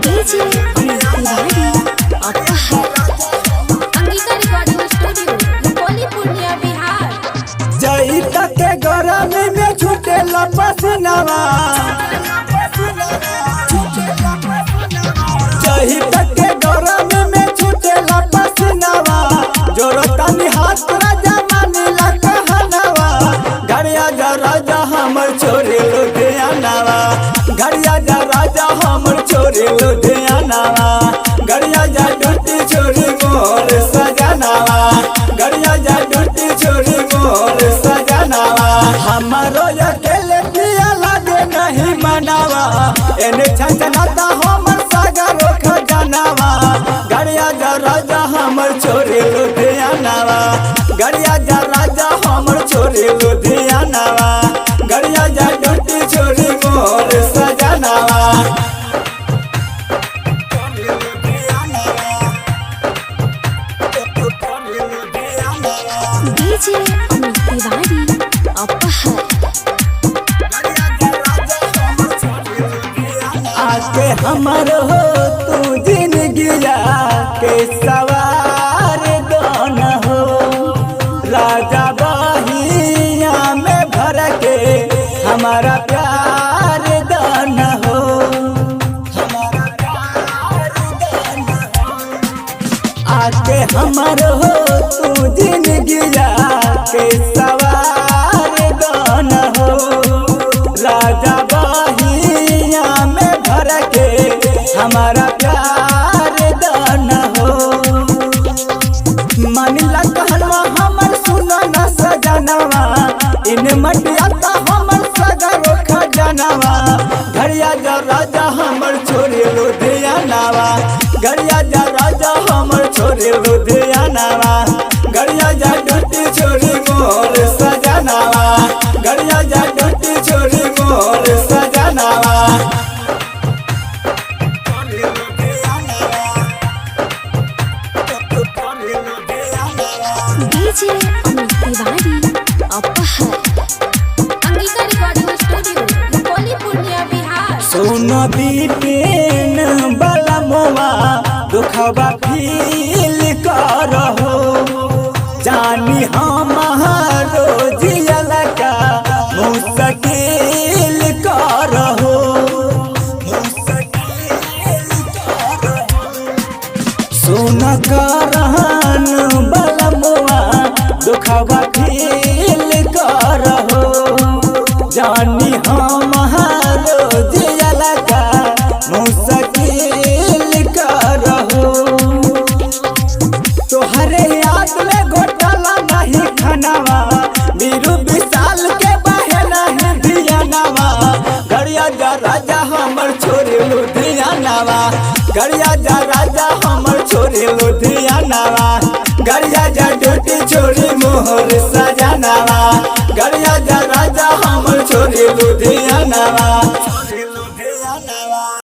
DJ Amit Tiwari Angika recording studio Rupauli Purnia Bihar. जई तक के गरमी में छूटे पसीनावा, जही तक के गरमी में छूटे पसीनावा, जोरतानी हाथ राजा मानिला कहनावा, घड़िया जा राजा हमर छोरे लुधियानावा, घड़िया जा राजा हमर छोरे लुधियानावा, घड़िया जा ड्यूटी छोरी मोर सजनावा, घड़िया जा ड्यूटी छोरी मोर सजनावा, हमारो अकेले पिया लागे नहीं मनावा, एने छंछनाता हमर सागरो खजनावा, घड़िया जा राजा हमर छोरे लुधियानावा, घड़िया जा राजा हमर छोरे लुधियानावा, घड़िया जा ड्यूटी छोरी मोर सजनावा। डीजे अमित तिवारी आके हमर हो तू जिंदगिया के सवार दोन हो, राजा बहिया में भर के हमारा प्यार दोन हो, आके हमर हो तू जिंदगिया के सवार दोन हो, राजा बहिया में भर के हमारा प्यार दान हो, मानिला कहलवा हमर सुनो न सजनवा, इन मटियाता हमर सगरो खजनवा, घड़िया जा राजा हमर छोरे लुधियानावा, घड़िया जा राजा हमर छोरे लुधियानावा, घड़िया जा ड्यूटी छोरी मोर सजनावा, घड़िया जा ड्यूटी छोरी मोर सजनावा। DJ Amit Tiwari Angika recording studio Rupauli Purnia Bihar. सोना बीपेन बलमवा दुखवा फील करहो, जानी हमारो जियल का मुश्किल करहो, सोना करहन बलमवा दुखवा फील करहो, जानी हमारो जियल का मुश्किल करहो, तोहरे याद में घोटाला नहीं खनावा, बीरू विशाल के बहे नहीं धियानावा, घड़िया जा राजा हमर छोरे लुधियानावा, घड़िया जा राजा हमर छोरे लुधियानावा, घड़िया जा ड्यूटी छोरी मोहर सजनावा, घड़िया जा राजा हमर छोरे लुधियानावा।